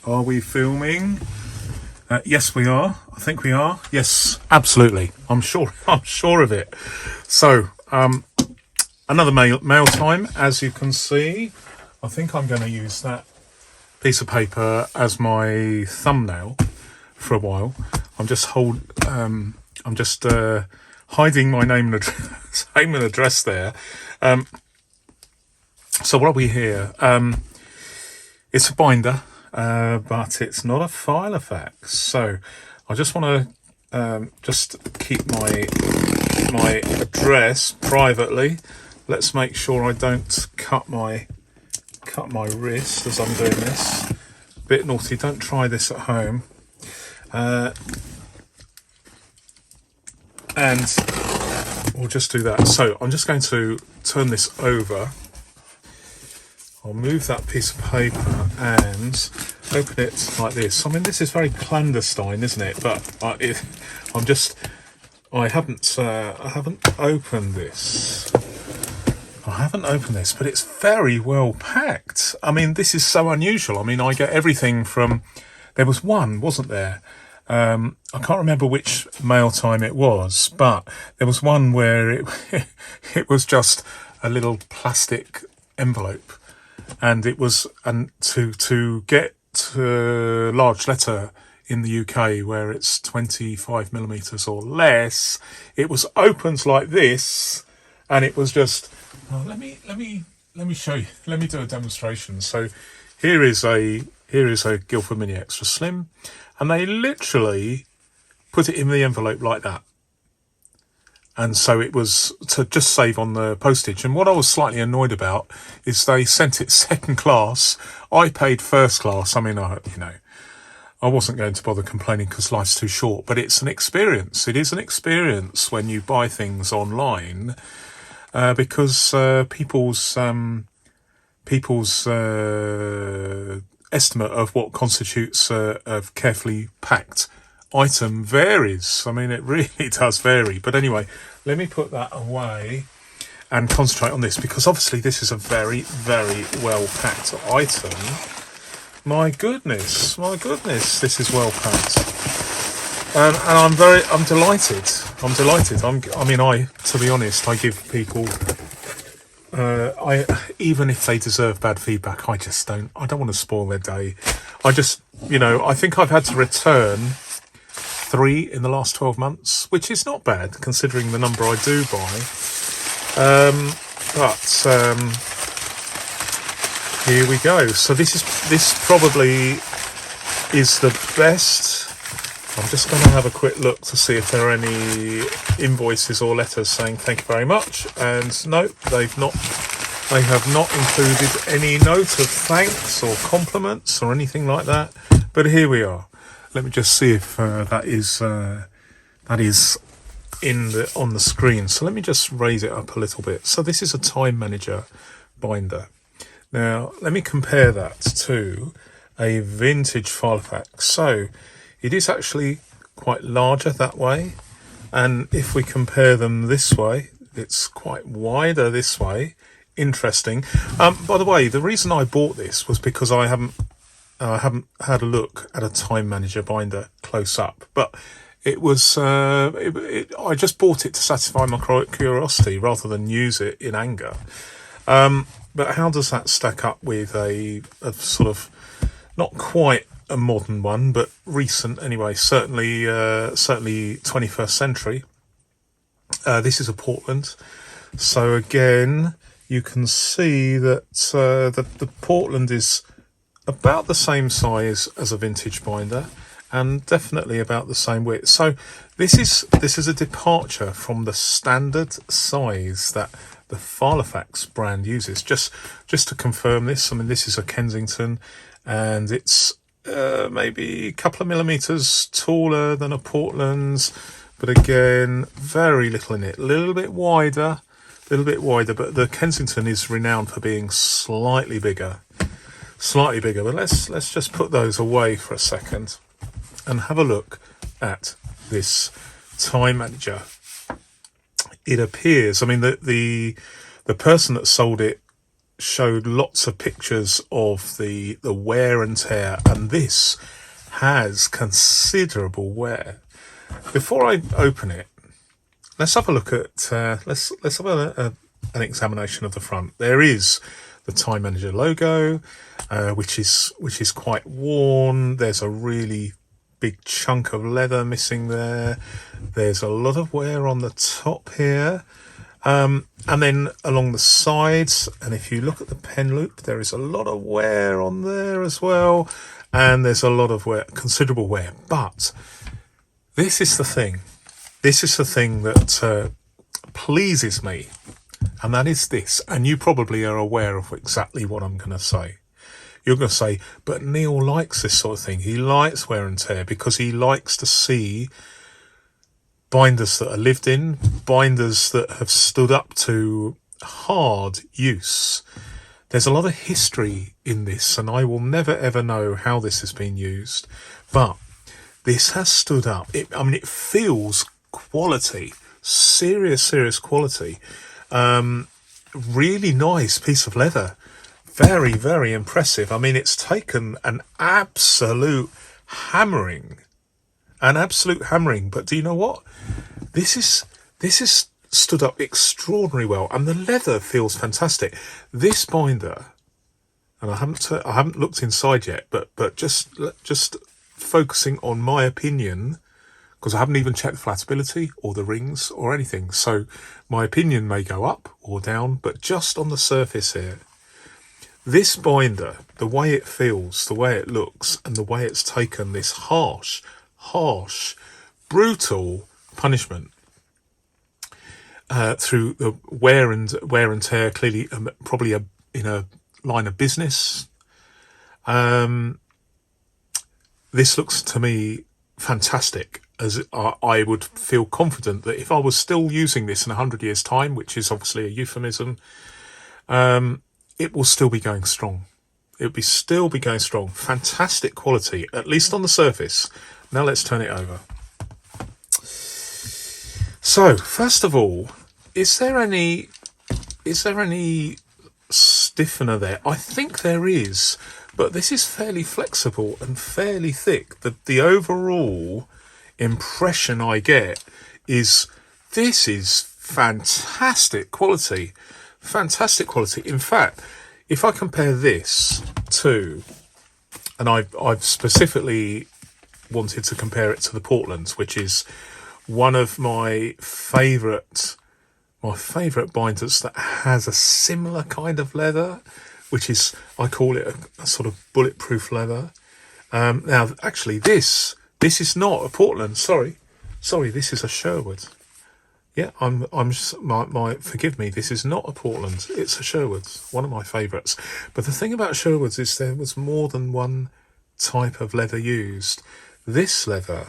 Are we filming? Yes, we are. I think we are. Yes, absolutely. I'm sure of it. So, another mail time, as you can see. I think I'm going to use that piece of paper as my thumbnail for a while. I'm just hiding my name and address there. So what are we here? It's a binder, but it's not a filofax. So I just want to just keep my address privately. Let's make sure I don't cut my wrist as I'm doing this. Bit naughty. Don't try this at home. And we'll just do that. So I'm just going to turn this over. I'll move that piece of paper and open it like this. I mean, this is very clandestine, isn't it? But I haven't opened this. But it's very well packed. I mean, this is so unusual. I mean, I get everything from. There was one, wasn't there? I can't remember which mail time it was, but there was one where it was just a little plastic envelope. And it was, and to get large letter in the UK where it's 25mm or less, it was opened like this, and it was just. Oh, let me show you. Let me do a demonstration. So here is a Guildford Mini Extra Slim, and they literally put it in the envelope like that. And so it was to just save on the postage. And what I was slightly annoyed about is they sent it second class. I paid first class. I mean, I wasn't going to bother complaining because life's too short. But it's an experience. It is an experience when you buy things online, because people's estimate of what constitutes a carefully packed item varies. I mean, it really does vary. But anyway, let me put that away and concentrate on this, because obviously this is a very, very well packed item. My goodness, this is well packed. And I'm delighted. To be honest, I give people, even if they deserve bad feedback, I don't want to spoil their day. I think I've had to return 3 in the last 12 months, which is not bad considering the number I do buy. But here we go. So this probably is the best. I'm just going to have a quick look to see if there are any invoices or letters saying thank you very much. And no, they have not included any note of thanks or compliments or anything like that. But here we are. Let me just see if that is on the screen. So let me just raise it up a little bit. So this is a time manager binder. Now let me compare that to a vintage filofax. So it is actually quite larger that way, and if we compare them this way, it's quite wider this way. Interesting. By the way, the reason I bought this was because I haven't had a look at a time manager binder close up, but it was I just bought it to satisfy my curiosity rather than use it in anger. But how does that stack up with a sort of not quite a modern one, but recent anyway? Certainly 21st century. This is a Portland, so again you can see that the Portland is about the same size as a vintage binder, and definitely about the same width. So this is a departure from the standard size that the Filofax brand uses. Just to confirm this, I mean, this is a Kensington, and it's maybe a couple of millimeters taller than a Portland's, but again, very little in it. A little bit wider, but the Kensington is renowned for being slightly bigger. But let's just put those away for a second and have a look at this time manager. It appears, I mean, the person that sold it showed lots of pictures of the wear and tear, and this has considerable wear. Before I open it, let's have a look at let's have an examination of the front. There is the Time Manager logo, which is quite worn. There's a really big chunk of leather missing there. There's a lot of wear on the top here. And then along the sides, and if you look at the pen loop, there is a lot of wear on there as well. And there's a lot of wear, considerable wear. But this is the thing. This is the thing that pleases me. And that is this. And you probably are aware of exactly what I'm going to say. You're going to say, but Neil likes this sort of thing. He likes wear and tear because he likes to see binders that are lived in, binders that have stood up to hard use. There's a lot of history in this, and I will never ever know how this has been used, but this has stood up. It feels quality, serious quality. Really nice piece of leather. Very, very impressive. I mean, it's taken an absolute hammering. But do you know what? This is stood up extraordinarily well, and the leather feels fantastic. This binder, and I haven't looked inside yet, but just focusing on my opinion, because I haven't even checked the flatability or the rings or anything. So my opinion may go up or down, but just on the surface here, this binder, the way it feels, the way it looks, and the way it's taken this harsh, brutal punishment through the wear and tear, clearly probably in a line of business. This looks to me fantastic, as I would feel confident that if I was still using this in 100 years' time, which is obviously a euphemism, it will still be going strong. It will still be going strong. Fantastic quality, at least on the surface. Now let's turn it over. So, first of all, is there any stiffener there? I think there is, but this is fairly flexible and fairly thick. The overall impression I get is this is fantastic quality. Fantastic quality. In fact, if I compare this to, and I've specifically wanted to compare it to the Portland, which is one of my favourite binders that has a similar kind of leather, which is, I call it a sort of bulletproof leather. Now, actually, this is not a Portland. Sorry, this is a Sherwood. Yeah, forgive me. This is not a Portland. It's a Sherwood, one of my favourites. But the thing about Sherwoods is there was more than one type of leather used. This leather,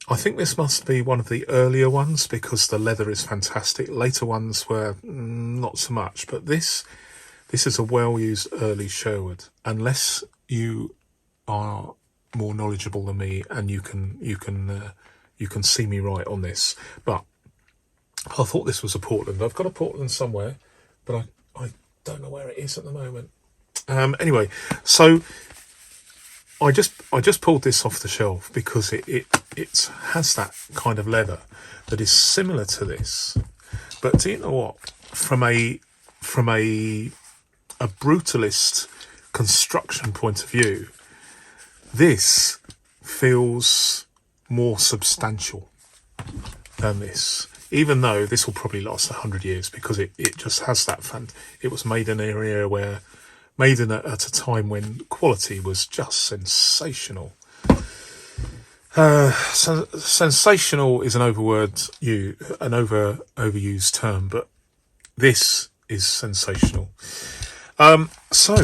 I think this must be one of the earlier ones because the leather is fantastic. Later ones were not so much, but this is a well-used early Sherwood. Unless you are more knowledgeable than me and you can see me right on this, but I thought this was a Portland. I've got a Portland somewhere, but I don't know where it is at the moment. Anyway, so I just pulled this off the shelf because it has that kind of leather that is similar to this. But do you know what? From a brutalist construction point of view, this feels more substantial than this. Even though this will probably last 100 years because it just has that it was made in an area where, at a time when quality was just sensational. Sensational is an overused term, but this is sensational. So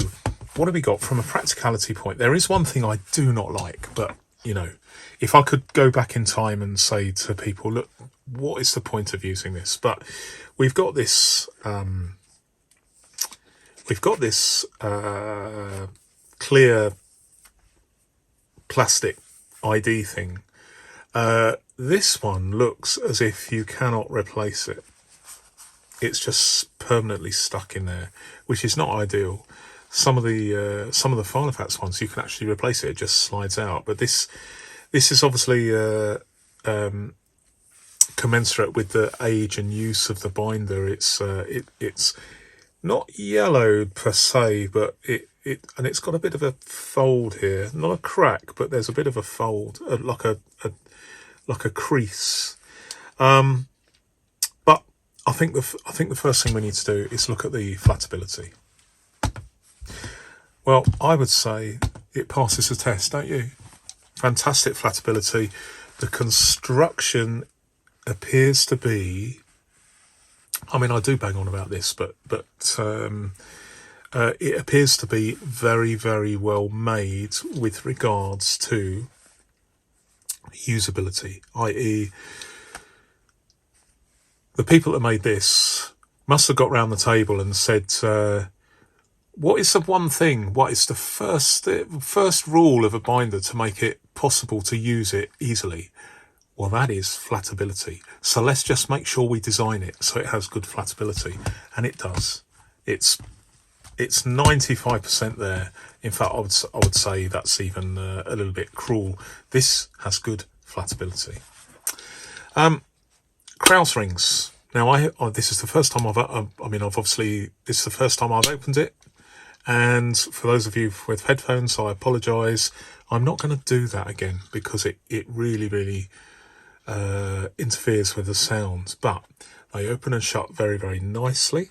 what have we got from a practicality point? There is one thing I do not like, but if I could go back in time and say to people, look, what is the point of using this? But we've got this clear plastic ID thing. This one looks as if you cannot replace it. it's just permanently stuck in there, which is not ideal. Some of the filofax ones, you can actually replace it; it just slides out. But this is obviously commensurate with the age and use of the binder. It's not yellowed per se, but it's got a bit of a fold here, not a crack, but there's a bit of a fold, like a crease. But I think the first thing we need to do is look at the flatability. Well, I would say it passes the test, don't you? Fantastic flatability. The construction appears to be, I mean, I do bang on about this, but it appears to be very, very well made with regards to usability, i.e. the people that made this must have got round the table and said, what is the one thing, what is the first rule of a binder to make it possible to use it easily? Well, that is flatability. So let's just make sure we design it so it has good flatability. And it does. It's 95% there. In fact, I would say that's even a little bit cruel. This has good flatability. Krause rings. Now, this is the first time this is the first time I've opened it. And for those of you with headphones, I apologise. I'm not going to do that again because it really, really interferes with the sound. But they open and shut very, very nicely.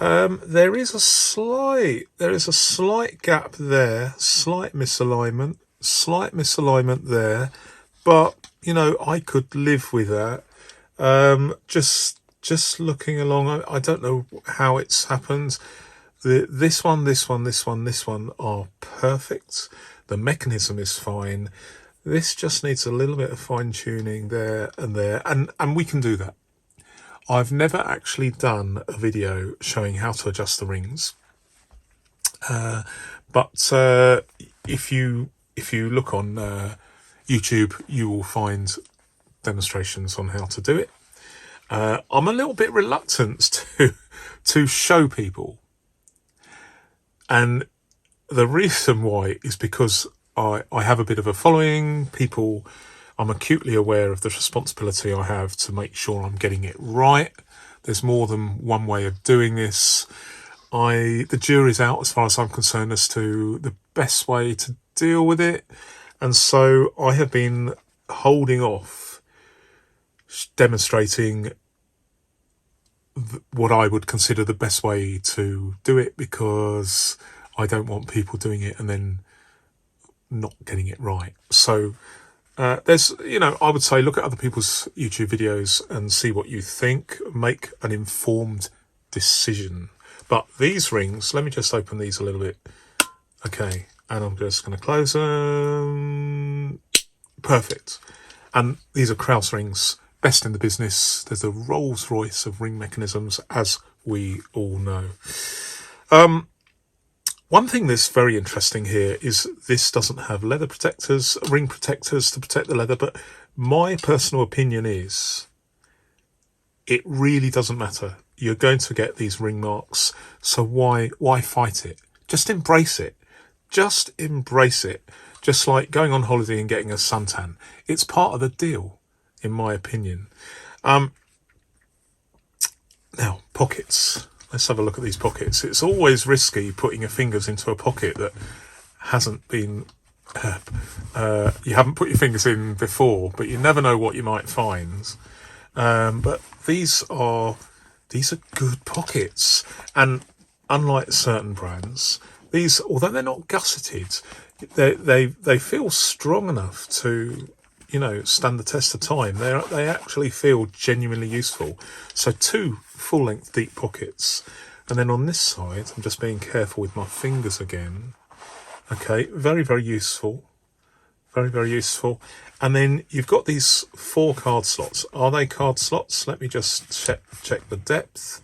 There is a slight gap there, slight misalignment there, but you know, I could live with that. Just looking along, I don't know how it's happened. This one are perfect. The mechanism is fine. This just needs a little bit of fine tuning there, and we can do that. I've never actually done a video showing how to adjust the rings, but if you look on YouTube, you will find demonstrations on how to do it. I'm a little bit reluctant to show people, and the reason why is because I have a bit of a following. People, I'm acutely aware of the responsibility I have to make sure I'm getting it right. There's more than one way of doing this. The jury's out as far as I'm concerned as to the best way to deal with it. And so I have been holding off demonstrating what I would consider the best way to do it, because I don't want people doing it and then not getting it right. So there's, I would say look at other people's YouTube videos and see what you think. Make an informed decision. But these rings, let me just open these a little bit. Okay, and I'm just going to close them. Perfect. And these are Krause rings, best in the business. There's a Rolls Royce of ring mechanisms, as we all know. One thing that's very interesting here is this doesn't have leather protectors, ring protectors to protect the leather, but my personal opinion is it really doesn't matter. You're going to get these ring marks, so why fight it? Just embrace it. Just embrace it. Just like going on holiday and getting a suntan. It's part of the deal, in my opinion. Now, pockets. Let's have a look at these pockets. It's always risky putting your fingers into a pocket that hasn't been, you haven't put your fingers in before, but you never know what you might find. But these are good pockets. And unlike certain brands, these, although they're not gusseted, they feel strong enough to, stand the test of time. They actually feel genuinely useful. So 2 full-length deep pockets, and then on this side, I'm just being careful with my fingers again. Okay, very, very useful. Very, very useful. And then you've got these 4 card slots. Are they card slots? Let me just check the depth.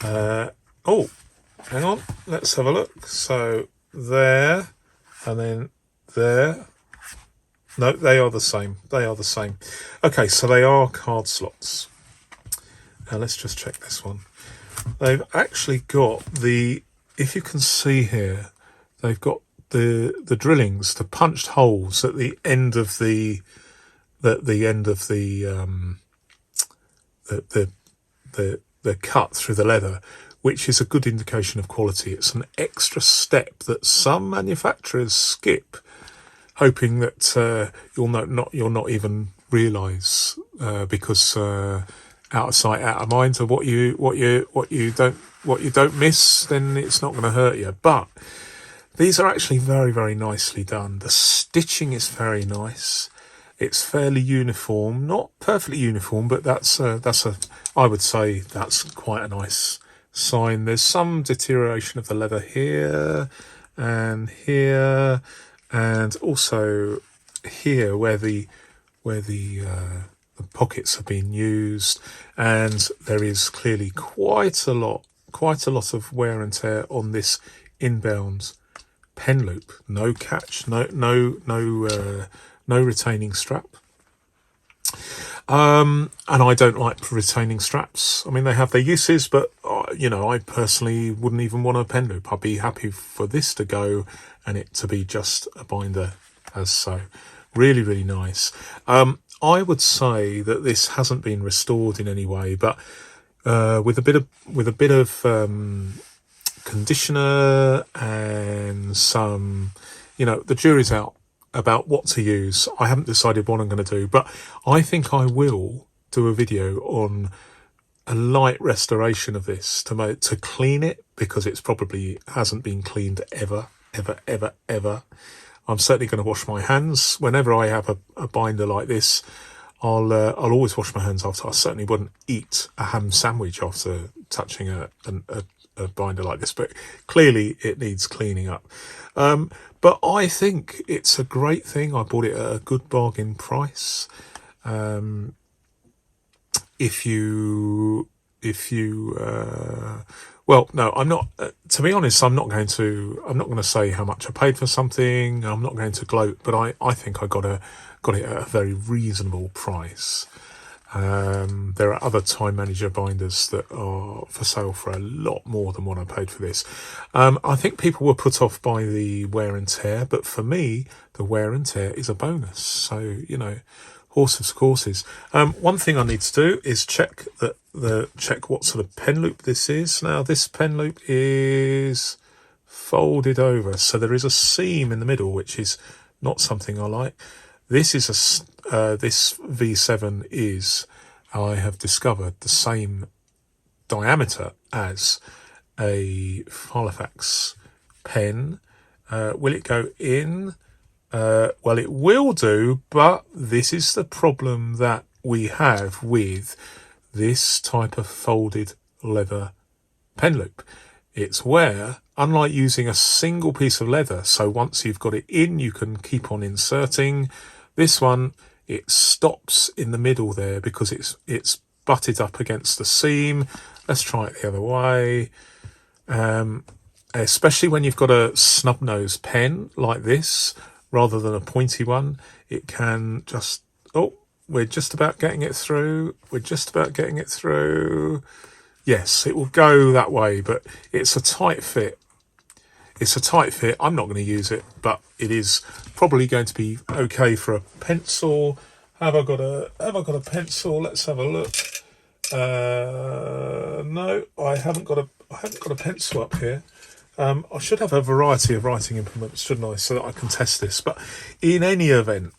Oh, hang on. Let's have a look. So there, and then there. No, they are the same. They are the same. Okay, so they are card slots. Now let's just check this one. they've actually got if you can see here, they've got the drillings, the punched holes at the end of the the cut through the leather, which is a good indication of quality. It's an extra step that some manufacturers skip, hoping that you'll not even realise because out of sight, out of mind. So what you don't miss, then it's not going to hurt you. But these are actually very, very nicely done. The stitching is very nice. It's fairly uniform, not perfectly uniform, but I would say that's quite a nice sign. There's some deterioration of the leather here, and also here where the pockets have been used, and there is clearly quite a lot of wear and tear on this inbound pen loop. No catch, no retaining strap. And I don't like retaining straps. I mean, they have their uses, but I personally wouldn't even want a pen loop. I'd be happy for this to go and it to be just a binder as so. Really, really nice. I would say that this hasn't been restored in any way, but with a bit of conditioner and some, the jury's out about what to use. I haven't decided what I'm going to do, but I think I will do a video on a light restoration of this to clean it, because it's probably hasn't been cleaned ever. I'm certainly going to wash my hands whenever I have a binder like this. I'll always wash my hands after. I certainly wouldn't eat a ham sandwich after touching a binder like this, but clearly it needs cleaning up. But I think it's a great thing. I bought it at a good bargain price. Well, no, I'm not. To be honest, I'm not going to say how much I paid for something. I'm not going to gloat, but I think I got it at a very reasonable price. There are other Time Manager binders that are for sale for a lot more than what I paid for this. I think people were put off by the wear and tear, but for me, the wear and tear is a bonus. So, horses for courses. One thing I need to do is check what sort of pen loop this is. Now, this pen loop is folded over, so there is a seam in the middle, which is not something I like. This is this V7 is, I have discovered, the same diameter as a filofax pen. Will it go in? Well, it will do, but this is the problem that we have with this type of folded leather pen loop. It's where, unlike using a single piece of leather, so once you've got it in, you can keep on inserting. This one, it stops in the middle there because it's butted up against the seam. Let's try it the other way. Especially when you've got a snub nose pen like this, rather than a pointy one, it can just, we're just about getting it through. Yes, it will go that way, but it's a tight fit. I'm not going to use it, but it is probably going to be okay for a pencil. Have I got a pencil? Let's have a look. No, I haven't got a pencil up here. I should have a variety of writing implements, shouldn't I, so that I can test this. But in any event,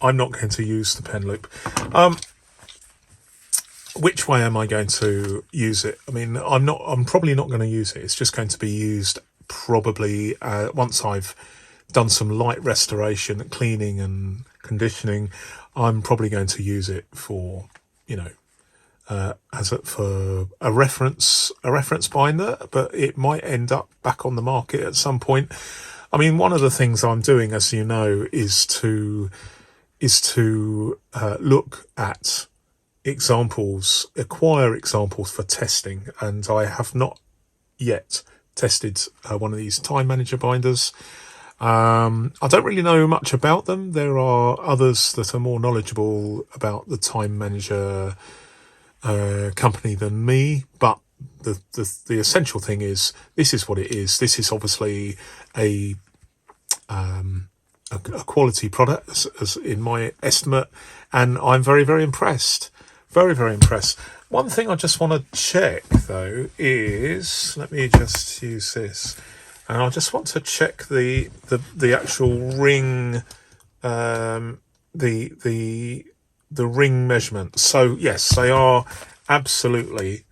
I'm not going to use the pen loop. Which way am I going to use it? I mean, I'm probably not going to use it. It's just going to be used probably once I've done some light restoration, cleaning and conditioning. I'm probably going to use it for, for a reference binder, but it might end up back on the market at some point. I mean, one of the things I'm doing, as you know, is to look at examples, acquire examples for testing, and I have not yet tested one of these Time Manager binders. I don't really know much about them. There are others that are more knowledgeable about the Time Manager company than me, but the essential thing is, this is what it is. This is obviously a quality product, as in my estimate, and I'm very, very impressed. Very, very impressed. One thing I just want to check though is, let me just use this, and I just want to check the actual ring, the ring measurement. So yes, they are absolutely.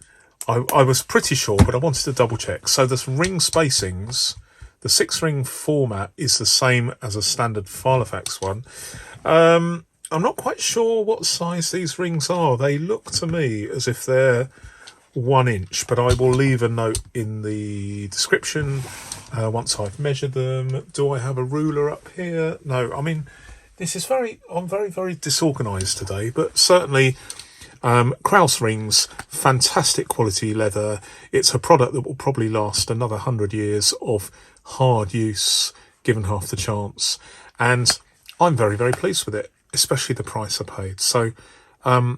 I was pretty sure, but I wanted to double check. So the ring spacings, the 6-ring format is the same as a standard filofax one. I'm not quite sure what size these rings are. They look to me as if they're 1 inch, but I will leave a note in the description once I've measured them. Do I have a ruler up here? No, I mean, I'm very, very disorganized today, but certainly Kraus rings, fantastic quality leather. It's a product that will probably last another 100 years of hard use, given half the chance. And I'm very, very pleased with it, especially the price I paid. So that's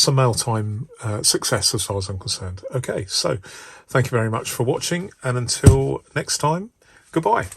a mail time success as far as I'm concerned. Okay, so thank you very much for watching, and until next time, goodbye.